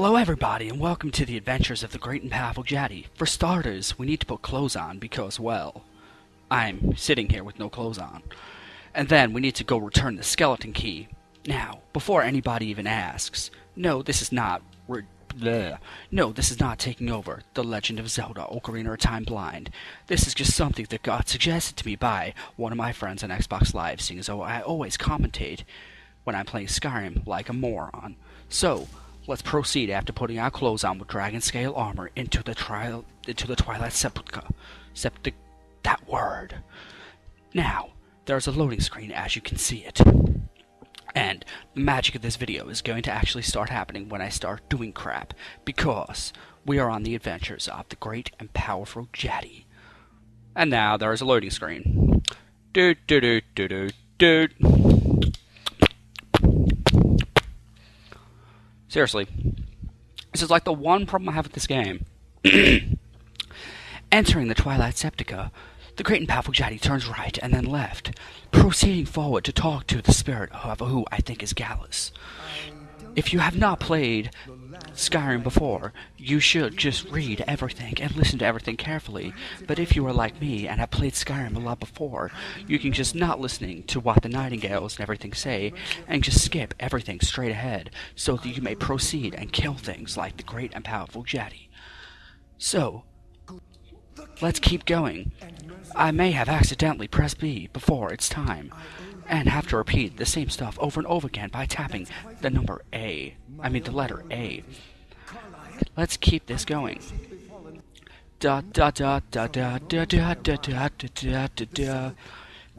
Hello everybody, and welcome to the adventures of the great and powerful Jady. For starters, we need to put clothes on because, well, I'm sitting here with no clothes on. And then we need to go return the skeleton key. Now, before anybody even asks, no, this is not taking over The Legend of Zelda Ocarina of Time Blind. This is just something that got suggested to me by one of my friends on Xbox Live, seeing as though I always commentate when I'm playing Skyrim like a moron. So, let's proceed after putting our clothes on with dragon scale armor into the Twilight Sepulcher. That word. Now, there's a loading screen as you can see it. And the magic of this video is going to actually start happening when I start doing crap, because we are on the adventures of the great and powerful Jady. And now there is a loading screen. Seriously, this is like the one problem I have with this game. Entering the Twilight Sepulcher, the great and powerful Jady turns right and then left, proceeding forward to talk to the spirit of who I think is Gallus. If you have not played Skyrim before, you should just read everything and listen to everything carefully. But if you are like me and have played Skyrim a lot before, you can just not listening to what the nightingales and everything say, and just skip everything straight ahead, so that you may proceed and kill things like the great and powerful Jady. So, let's keep going. I may have accidentally pressed B before it's time, and have to repeat the same stuff over and over again by tapping the letter A. Let's keep this going. Da da da da da da da da da da da da.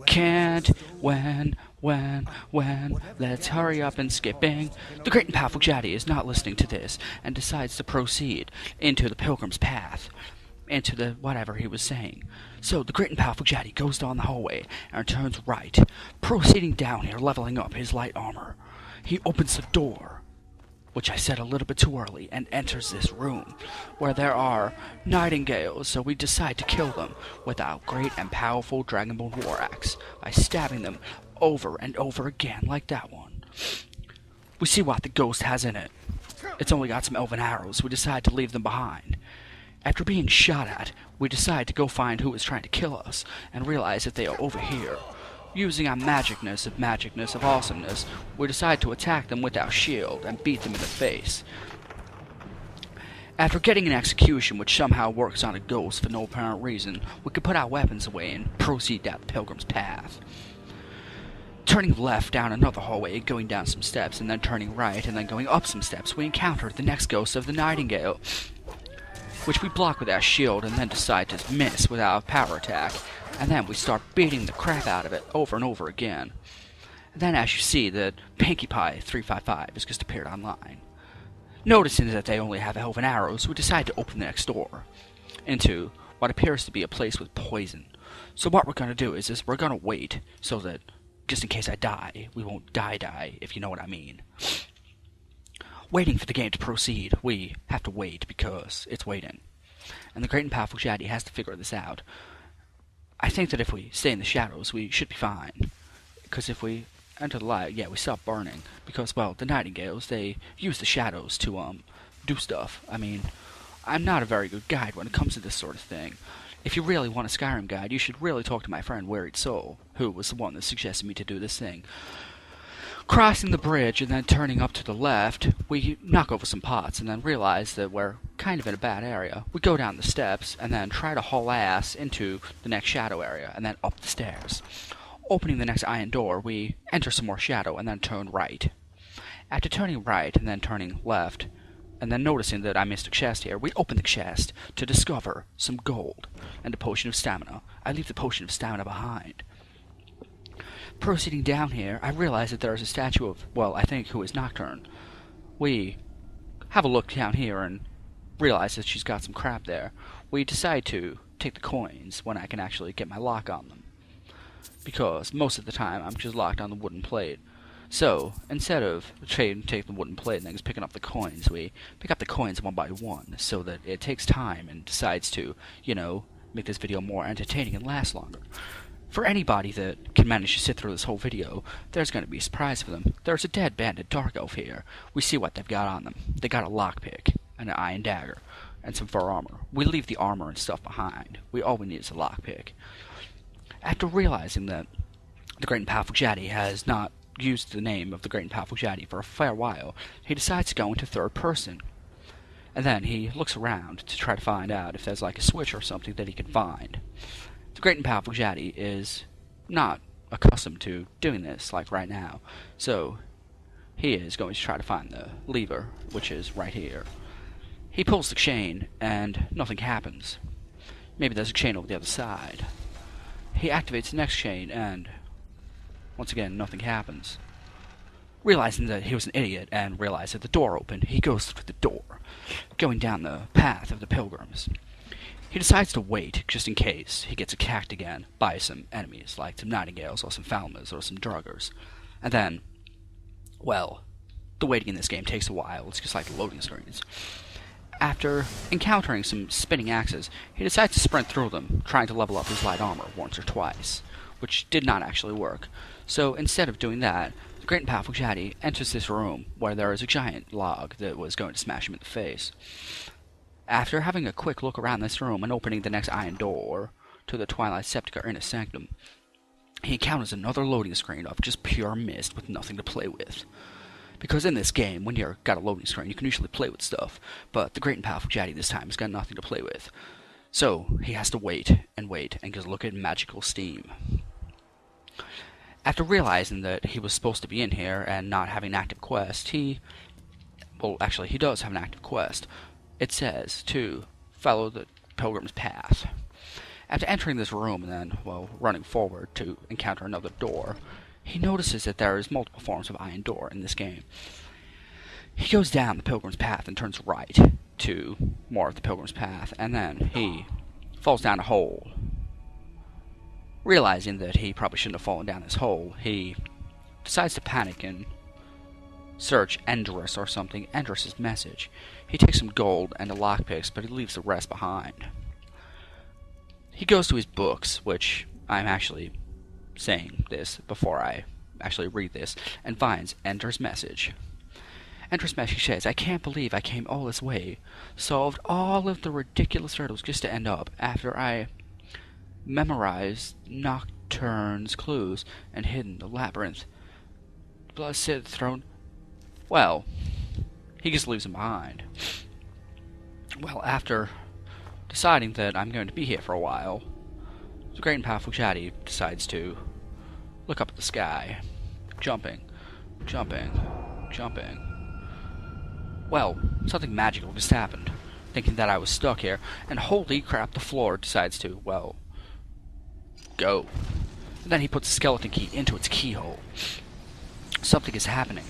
Can't, when, let's hurry up and skipping. The great and powerful Jady is not listening to this, and decides to proceed into the pilgrim's path. Into the whatever he was saying. So the great and powerful Jady goes down the hallway and turns right, proceeding down here, leveling up his light armor. He opens the door, which I said a little bit too early, and enters this room, where there are nightingales, so we decide to kill them with our great and powerful Dragonborn War Axe, by stabbing them over and over again like that one. We see what the ghost has in it. It's only got some elven arrows. We decide to leave them behind. After being shot at, we decide to go find who is trying to kill us, and realize that they are over here. Using our magicness of awesomeness, we decide to attack them with our shield and beat them in the face. After getting an execution which somehow works on a ghost for no apparent reason, we can put our weapons away and proceed down the pilgrim's path. Turning left down another hallway, going down some steps, and then turning right, and then going up some steps, we encounter the next ghost of the nightingale, which we block with our shield and then decide to miss with our power attack, and then we start beating the crap out of it over and over again. And then, as you see, the Pinkie Pie 355 has just appeared online. Noticing that they only have elven arrows, we decide to open the next door into what appears to be a place with poison. So what we're going to do is we're going to wait so that, just in case I die, we won't die, if you know what I mean. Waiting for the game to proceed, we have to wait because it's waiting. And the great and powerful Jady has to figure this out. I think that if we stay in the shadows, we should be fine. Because if we enter the light, we stop burning. Because, well, the nightingales, they use the shadows to, do stuff. I mean, I'm not a very good guide when it comes to this sort of thing. If you really want a Skyrim guide, you should really talk to my friend Wearied Soul, who was the one that suggested me to do this thing. Crossing the bridge and then turning up to the left, we knock over some pots and then realize that we're kind of in a bad area. We go down the steps and then try to haul ass into the next shadow area and then up the stairs. Opening the next iron door, we enter some more shadow and then turn right. After turning right and then turning left, and then noticing that I missed a chest here, we open the chest to discover some gold and a potion of stamina. I leave the potion of stamina behind. Proceeding down here, I realize that there is a statue of, well, I think who is Nocturne. We have a look down here and realize that she's got some crap there. We decide to take the coins when I can actually get my lock on them, because most of the time I'm just locked on the wooden plate. So, instead of taking the wooden plate and then just picking up the coins, we pick up the coins one by one, so that it takes time and decides to, make this video more entertaining and last longer. For anybody that can manage to sit through this whole video, there's going to be a surprise for them. There's a dead bandit dark elf here. We see what they've got on them. They got a lockpick, and an iron dagger, and some fur armor. We leave the armor and stuff behind. All we need is a lockpick. After realizing that the Great and Powerful Jady has not used the name of the Great and Powerful Jady for a fair while, he decides to go into third person. And then he looks around to try to find out if there's like a switch or something that he can find. The Great and Powerful Jady is not accustomed to doing this like right now, so he is going to try to find the lever, which is right here. He pulls the chain, and nothing happens. Maybe there's a chain over the other side. He activates the next chain, and once again, nothing happens. Realizing that he was an idiot and realized that the door opened, he goes through the door, going down the path of the pilgrims. He decides to wait, just in case he gets attacked again by some enemies, like some nightingales or some falmers or some druggers. And then, well, the waiting in this game takes a while. It's just like loading screens. After encountering some spinning axes, he decides to sprint through them, trying to level up his light armor once or twice, which did not actually work. So instead of doing that, the Great and Powerful Jady enters this room where there is a giant log that was going to smash him in the face. After having a quick look around this room and opening the next iron door to the Twilight Sepulcher in a Sanctum, he encounters another loading screen of just pure mist with nothing to play with. Because in this game, when you've got a loading screen, you can usually play with stuff, but the Great and Powerful Jady this time has got nothing to play with. So he has to wait, and just look at magical steam. After realizing that he was supposed to be in here and not having an active quest, he does have an active quest. It says to follow the pilgrim's path. After entering this room and then, running forward to encounter another door, he notices that there is multiple forms of iron door in this game. He goes down the pilgrim's path and turns right to more of the pilgrim's path, and then he falls down a hole. Realizing that he probably shouldn't have fallen down this hole, he decides to panic and search Endress or something. Endress's message. He takes some gold and a lockpicks, but he leaves the rest behind. He goes to his books, which I'm actually saying this before I actually read this, and finds Ender's message. Ender's message says, "I can't believe I came all this way, solved all of the ridiculous riddles just to end up after I memorized Nocturne's clues and hidden the labyrinth. Blood sit throne." Well, he just leaves him behind. Well, after deciding that I'm going to be here for a while, the Great and Powerful Jady decides to look up at the sky, jumping. Well, something magical just happened, thinking that I was stuck here, and holy crap, the floor decides to, go. And then he puts a skeleton key into its keyhole. Something is happening.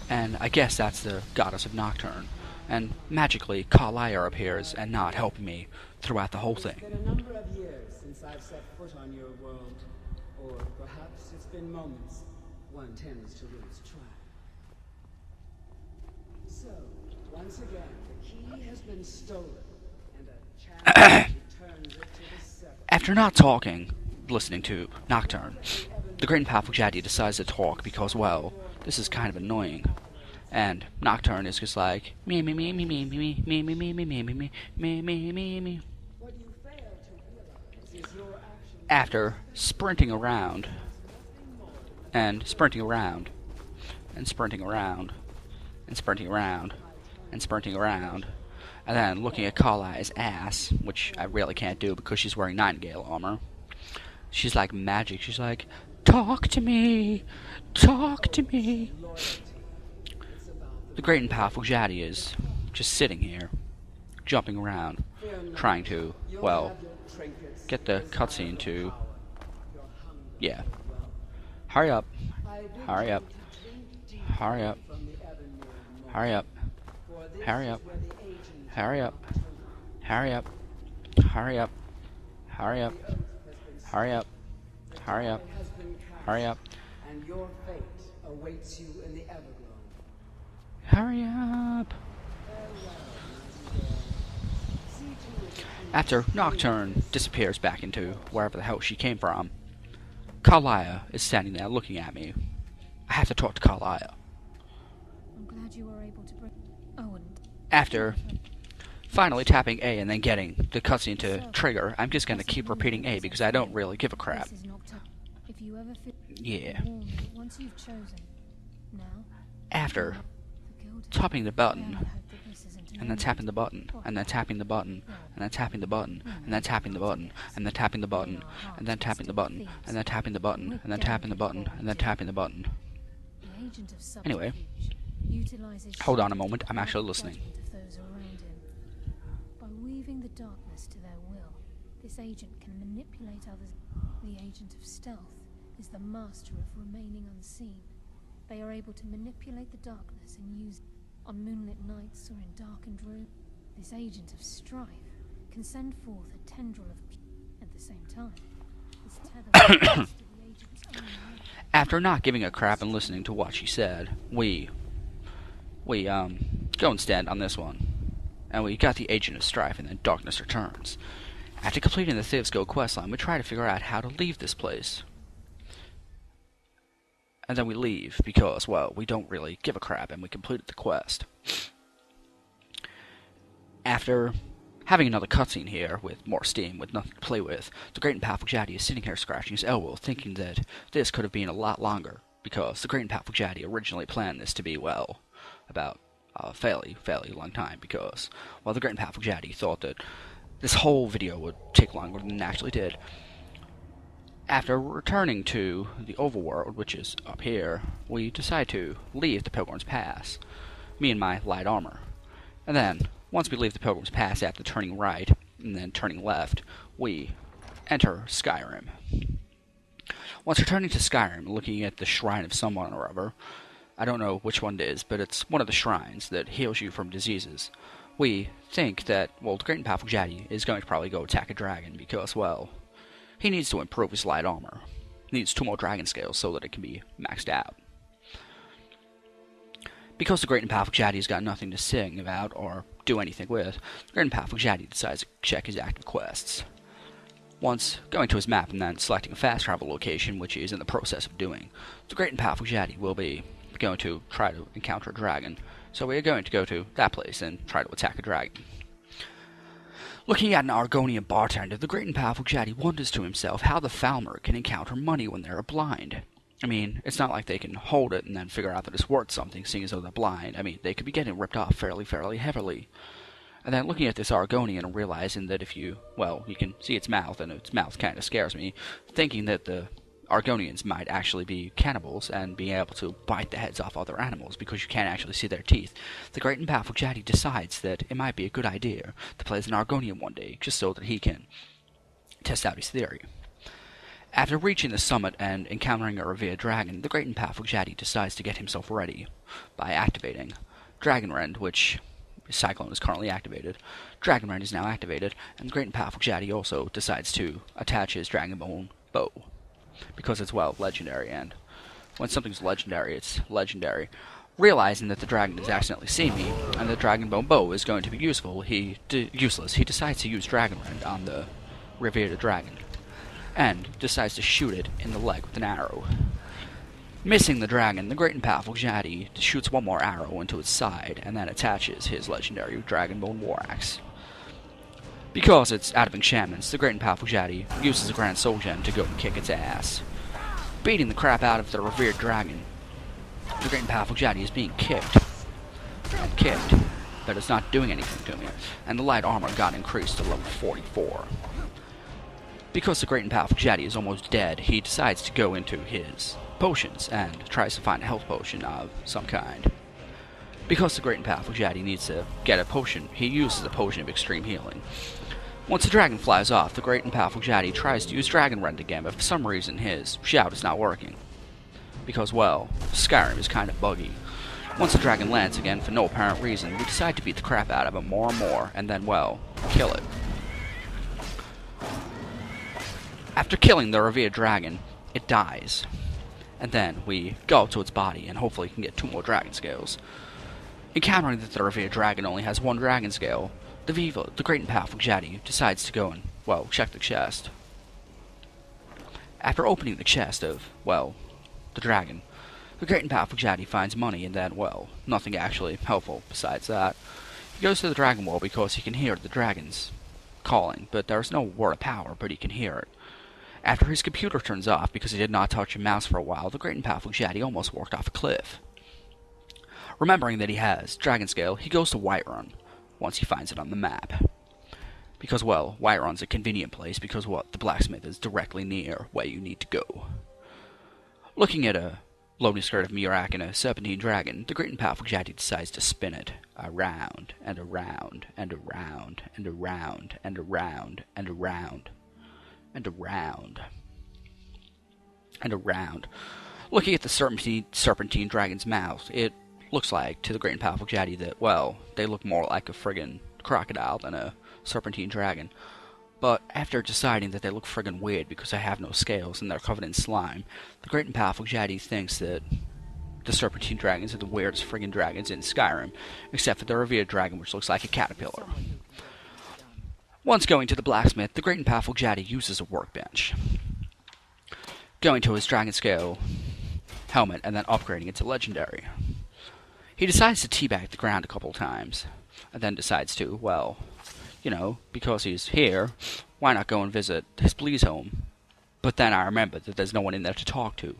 And I guess that's the goddess of Nocturne. And magically, Carlisle appears and not helping me throughout the whole thing. It's been a number of years since I've set foot on your world. Or perhaps it's been moments. One tends to lose track. So, once again, the key has been stolen. And a challenge returns it to the seven. After not talking, listening to Nocturne, the Great and Powerful Jady decides to talk because, this is kind of annoying. And Nocturne is just like, me. What you fail to realize is your actions. After sprinting around, and sprinting around, and sprinting around, and sprinting around, and sprinting around, and then looking at Carlisle's ass, which I really can't do because she's wearing nightingale armor. She's like magic. She's like, talk to me. The Great and Powerful Jady is just sitting here, jumping around, trying to, get the cutscene to, hurry up, hurry up, hurry up, hurry up, hurry up, hurry up, hurry up, hurry up, hurry up, hurry up, hurry up, hurry up, And your fate awaits you in the Everglow. hurry up. After Nocturne disappears back into wherever the hell she came from, Carlia is standing there looking at me. I have to talk to Carlia. I'm glad you were able to bring... Oh, and... After finally tapping A and then getting the cutscene to trigger, I'm just going to keep repeating A because I don't really give a crap. If you ever feel Yeah. once you've chosen, now, After tapping the button, and then tapping the button, and then tapping the button, and then tapping the button, and then tapping the button, and then tapping the button, and then tapping the button, and then tapping the button, and then tapping the button, and then tapping the button. Anyway, hold on a moment, I'm actually listening. By weaving the darkness to their will, this agent can manipulate others. The agent of stealth is the master of remaining unseen. They are able to manipulate the darkness and use it on moonlit nights or in darkened rooms. This agent of strife can send forth a tendril of at the same time. This tether to the agent's own life. After not giving a crap and listening to what she said, we go and stand on this one. And we got the Agent of Strife, and then Darkness Returns. After completing the Thivsco questline, we try to figure out how to leave this place. And then we leave, because, well, we don't really give a crap, and we completed the quest. After having another cutscene here, with more steam, with nothing to play with, the great and powerful Jady is sitting here scratching his elbow, thinking that this could have been a lot longer, because the great and powerful Jady originally planned this to be, well, about a fairly long time, because, well, the great and powerful Jady thought that this whole video would take longer than it actually did. After returning to the Overworld, which is up here, we decide to leave the Pilgrim's Pass, me and my light armor. And then, once we leave the Pilgrim's Pass after turning right, and then turning left, we enter Skyrim. Once returning to Skyrim, looking at the shrine of someone or other, I don't know which one it is, but it's one of the shrines that heals you from diseases. We think that, well, the great and powerful Jady is going to probably go attack a dragon because, well, he needs to improve his light armor. He needs 2 more dragon scales so that it can be maxed out. Because the great and powerful Jady's got nothing to sing about or do anything with, the great and powerful Jady decides to check his active quests. Once going to his map and then selecting a fast travel location, which he is in the process of doing, the great and powerful Jady will be going to try to encounter a dragon. So we are going to go to that place and try to attack a dragon. Looking at an Argonian bartender, the great and powerful Jady wonders to himself how the Falmer can encounter money when they're blind. I mean, it's not like they can hold it and then figure out that it's worth something, seeing as though they're blind. I mean, they could be getting ripped off fairly heavily. And then looking at this Argonian and realizing that if you, well, you can see its mouth, and its mouth kind of scares me, thinking that the Argonians might actually be cannibals and being able to bite the heads off other animals because you can't actually see their teeth, the great and powerful Jady decides that it might be a good idea to play as an Argonian one day, just so that he can test out his theory. After reaching the summit and encountering a revered dragon, the great and powerful Jady decides to get himself ready by activating Dragon Rend, which Cyclone is currently activated. Dragon Rend is now activated, and the great and powerful Jady also decides to attach his Dragonbone bow, because it's, well, legendary, and when something's legendary, it's legendary. Realizing that the dragon has accidentally seen me, and the Dragonbone bow is going to be useless, he decides to use Dragon Rend on the revered dragon, and decides to shoot it in the leg with an arrow. Missing the dragon, the great and powerful Jady shoots 1 more arrow into its side, and then attaches his legendary Dragonbone war axe. Because it's out of enchantments, the great and powerful Jady uses a Grand Soul Gem to go and kick its ass. Beating the crap out of the revered dragon, the great and powerful Jady is being kicked, and kicked, but it's not doing anything to me, and the light armor got increased to level 44. Because the great and powerful Jady is almost dead, he decides to go into his potions and tries to find a health potion of some kind. Because the great and powerful Jady needs to get a potion, he uses a potion of extreme healing. Once the dragon flies off, the great and powerful Jady tries to use Dragon Rend again, but for some reason his shout is not working. Because, well, Skyrim is kind of buggy. Once the dragon lands again, for no apparent reason, we decide to beat the crap out of him more and more, and then, well, kill it. After killing the revered dragon, it dies. And then we go up to its body and hopefully can get 2 more dragon scales. Encountering that the revered dragon only has 1 dragon scale, the great and powerful Jady decides to go and, well, check the chest. After opening the chest of, well, the dragon, the great and powerful Jady finds money and then, well, nothing actually helpful besides that. He goes to the dragon wall because he can hear the dragons calling, but there is no word of power, but he can hear it. After his computer turns off because he did not touch a mouse for a while, the great and powerful Jady almost walked off a cliff. Remembering that he has dragon scale, he goes to Whiterun, once he finds it on the map. Because, well, Whiterun's a convenient place because, what, the blacksmith is directly near where you need to go. Looking at a loading skirt of Murak and a serpentine dragon, the great and powerful Jady decides to spin it around and around and around and around and around and around and around and around. Looking at the serpentine dragon's mouth, it looks like to the great and powerful Jady that, well, they look more like a friggin' crocodile than a serpentine dragon. But after deciding that they look friggin' weird because they have no scales and they're covered in slime, the great and powerful Jady thinks that the serpentine dragons are the weirdest friggin' dragons in Skyrim, except for the revered dragon which looks like a caterpillar. Once going to the blacksmith, the great and powerful Jady uses a workbench, going to his dragon scale helmet and then upgrading it to legendary. He decides to teabag the ground a couple times, and then decides to, well, you know, because he's here, why not go and visit his Bleed's home? But then I remember that there's no one in there to talk to.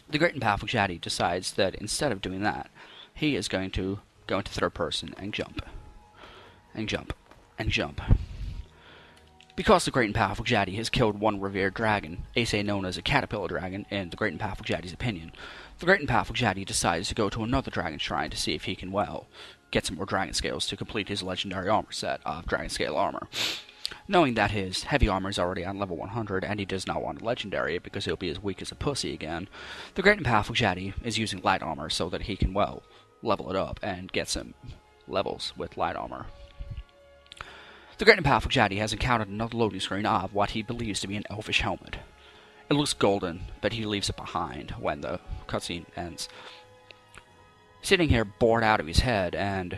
The great and powerful Jady decides that instead of doing that, he is going to go into third person and jump. And jump. And jump. Because the great and powerful Jady has killed one revered dragon, aka known as a caterpillar dragon, in the great and powerful Jady's opinion, the great and powerful Jady decides to go to another dragon shrine to see if he can, well, get some more dragon scales to complete his legendary armor set of dragon scale armor. Knowing that his heavy armor is already on level 100 and he does not want a legendary because he'll be as weak as a pussy again, the great and powerful Jady is using light armor so that he can, well, level it up and get some levels with light armor. The great and powerful Jady has encountered another loading screen of what he believes to be an elfish helmet. It looks golden, but he leaves it behind when the cutscene ends. Sitting here bored out of his head and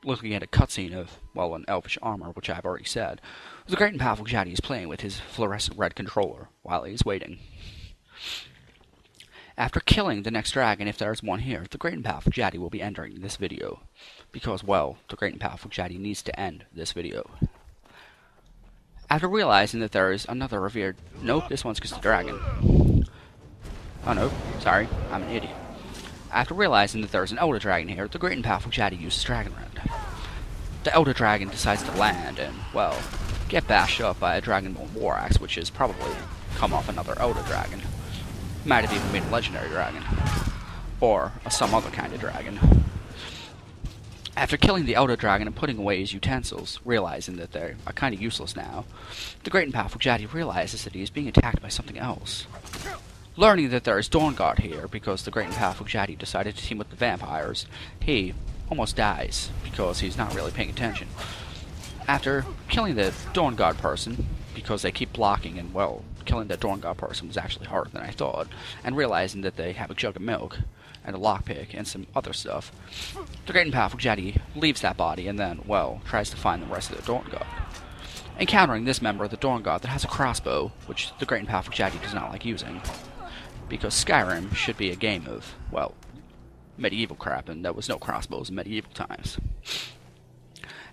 looking at a cutscene of, well, an elfish armor, which I've already said, the great and powerful Jady is playing with his fluorescent red controller while he's waiting. After killing the next dragon, if there is one here, the great and powerful Jady will be ending this video. Because, well, the great and powerful Jady needs to end this video. After realizing that there is another revered... Nope, this one's just a dragon. Oh no, sorry, I'm an idiot. After realizing that there is an elder dragon here, the great and powerful Jady uses Dragon Rend. The elder dragon decides to land and, well, get bashed up by a Dragonborn War Axe, which has probably come off another elder dragon. Might have even been a legendary dragon. Or some other kind of dragon. After killing the elder dragon and putting away his utensils, realizing that they are kind of useless now, the great and powerful Jady realizes that he is being attacked by something else. Learning that there is Dawnguard here, because the great and powerful Jady decided to team with the vampires, he almost dies, because he's not really paying attention. After killing the Dawnguard person, because they keep blocking, and well, killing the Dawnguard person was actually harder than I thought, and realizing that they have a jug of milk, and a lockpick, and some other stuff, the great and powerful Jady leaves that body and then, well, tries to find the rest of the Dawnguard. Encountering this member of the Dawnguard that has a crossbow, which the great and powerful Jady does not like using, because Skyrim should be a game of, well, medieval crap, and there was no crossbows in medieval times.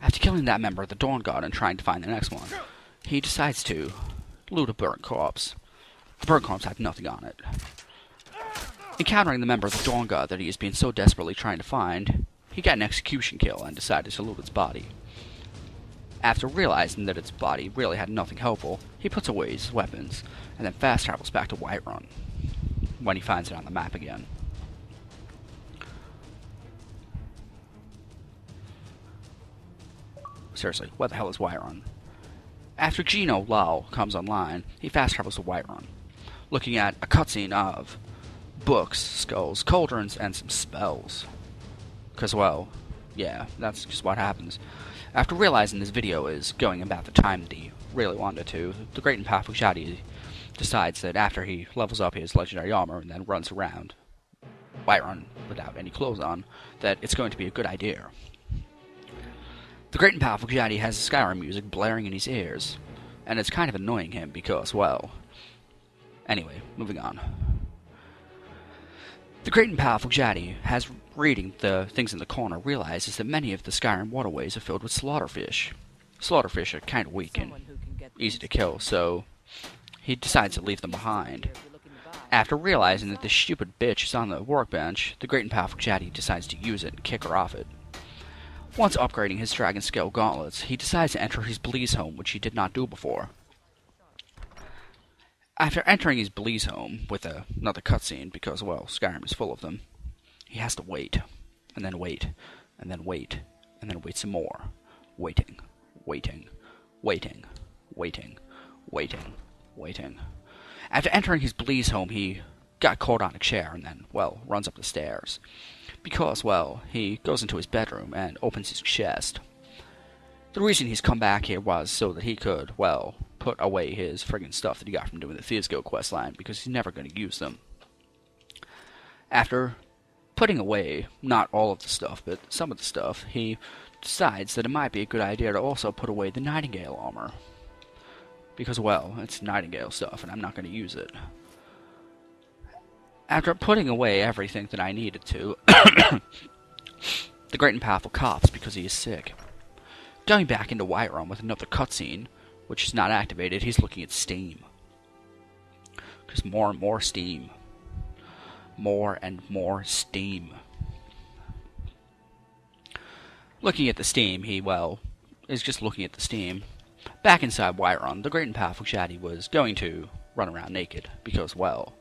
After killing that member of the Dawnguard and trying to find the next one, he decides to loot a burnt corpse. The burnt corpse had nothing on it. Encountering the member of the Dawnguard that he has been so desperately trying to find, he got an execution kill and decided to loot its body. After realizing that its body really had nothing helpful, he puts away his weapons, and then fast travels back to Whiterun, when he finds it on the map again. Seriously, where the hell is Whiterun? After Gino Lal comes online, he fast travels to Whiterun, looking at a cutscene of books, skulls, cauldrons, and some spells. Because, well, yeah, that's just what happens. After realizing this video is going about the time that he really wanted to, the great and powerful Jady decides that after he levels up his legendary armor and then runs around Whiterun without any clothes on, that it's going to be a good idea. The great and powerful Jady has Skyrim music blaring in his ears, and it's kind of annoying him because, well, Anyway, moving on. The great and powerful Jady, has reading the things in the corner, realizes that many of the Skyrim waterways are filled with slaughterfish. Slaughterfish are kind of weak and easy to kill, so he decides to leave them behind. After realizing that this stupid bitch is on the workbench, the great and powerful Jady decides to use it and kick her off it. Once upgrading his dragon scale gauntlets, he decides to enter his Bleeze home, which he did not do before. After entering his Bleeze home with another cutscene, because, well, Skyrim is full of them, he has to wait, and then wait, and then wait, and then wait some more. Waiting, waiting, waiting, waiting, waiting, waiting. After entering his Bleeze home, he got caught on a chair and then, well, runs up the stairs. Because, well, he goes into his bedroom and opens his chest. The reason he's come back here was so that he could, well, put away his friggin' stuff that he got from doing the Thieves Guild questline, because he's never going to use them. After putting away, not all of the stuff, but some of the stuff, he decides that it might be a good idea to also put away the Nightingale armor. Because, well, it's Nightingale stuff, and I'm not going to use it. After putting away everything that I needed to, the great and powerful coughs because he is sick. Going back into Whiterun with another cutscene, which is not activated, he's looking at Steam. Because more and more Steam. More and more Steam. Looking at the Steam, he, well, is just looking at the Steam. Back inside Whiterun, the great and powerful Jady was going to run around naked, because, well,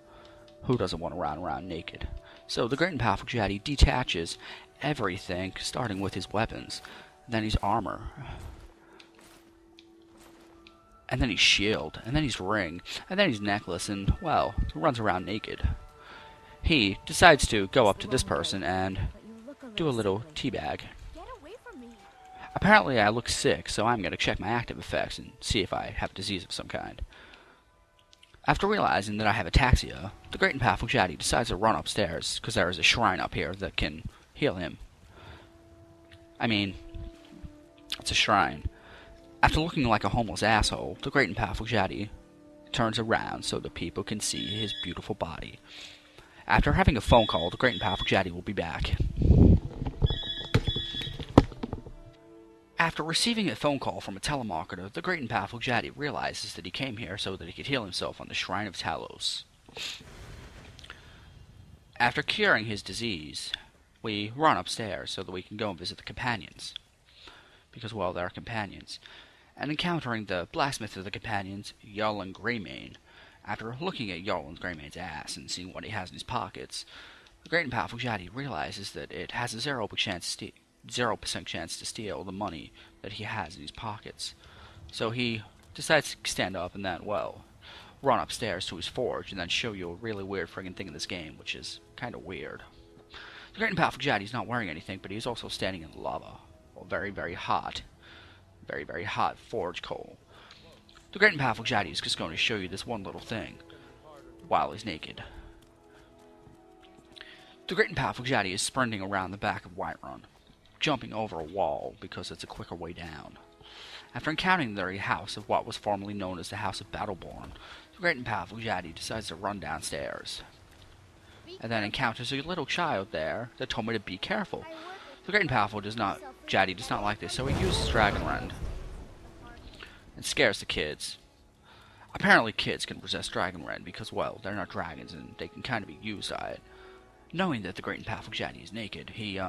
who doesn't want to run around naked? So the great and powerful Jady detaches everything, starting with his weapons, then his armor, and then his shield, and then his ring, and then his necklace, and, well, runs around naked. He decides to go up to this person and do a little teabag. Apparently I look sick, so I'm going to check my active effects and see if I have a disease of some kind. After realizing that I have ataxia, the great and powerful Jady decides to run upstairs, because there is a shrine up here that can heal him. I mean, it's a shrine. After looking like a homeless asshole, the great and powerful Jady turns around so that people can see his beautiful body. After having a phone call, the great and powerful Jady will be back. After receiving a phone call from a telemarketer, the great and powerful Jady realizes that he came here so that he could heal himself on the Shrine of Talos. After curing his disease, we run upstairs so that we can go and visit the companions. Because, well, they're companions. And encountering the blacksmith of the companions, Jarlan Greymane. After looking at Jarlan Greymane's ass and seeing what he has in his pockets, the great and powerful Jady realizes that it has a 0% chance to steal the money that he has in his pockets. So he decides to stand up and then, well, run upstairs to his forge and then show you a really weird friggin' thing in this game, which is kind of weird. The great and powerful Jady's not wearing anything, but he's also standing in lava. Well, very, very hot forge coal. The great and powerful Jady is just going to show you this one little thing while he's naked. The great and powerful Jady is sprinting around the back of Whiterun, jumping over a wall because it's a quicker way down. After encountering the house of what was formerly known as the House of Battleborn, the great and powerful Jady decides to run downstairs, and then encounters a little child there that told me to be careful. The great and powerful Jady does not like this, so he uses Dragon Rend and scares the kids. Apparently kids can resist Dragon Rend because, well, they're not dragons and they can kind of be used by it. Knowing that the great and powerful Jady is naked, he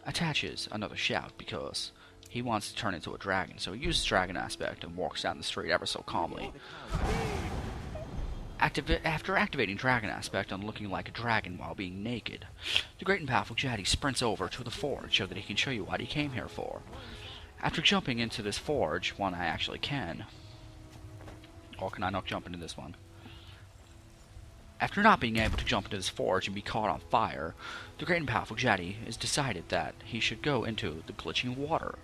attaches another shout because he wants to turn into a dragon, so he uses Dragon Aspect and walks down the street ever so calmly. After activating Dragon Aspect and looking like a dragon while being naked, the great and powerful Jady sprints over to the forge so that he can show you what he came here for. After jumping into this forge, one I actually can. Or can I not jump into this one? After not being able to jump into this forge and be caught on fire, the great and powerful Jady has decided that he should go into the glitching water.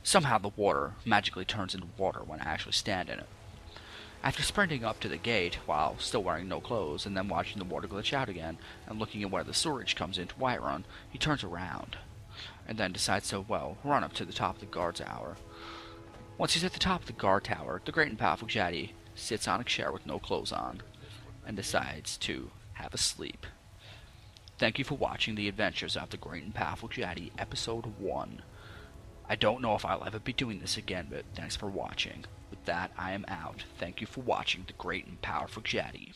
Somehow the water magically turns into water when I actually stand in it. After sprinting up to the gate while still wearing no clothes and then watching the water glitch out again and looking at where the sewerage comes into Whiterun, he turns around and then decides to, well, run up to the top of the guard tower. Once he's at the top of the guard tower, the great and powerful Jady sits on a chair with no clothes on. and decides to have a sleep. Thank you for watching The Adventures of the Great and Powerful Jady, Episode 1. I don't know if I'll ever be doing this again, but thanks for watching. With that, I am out. Thank you for watching The Great and Powerful Jady.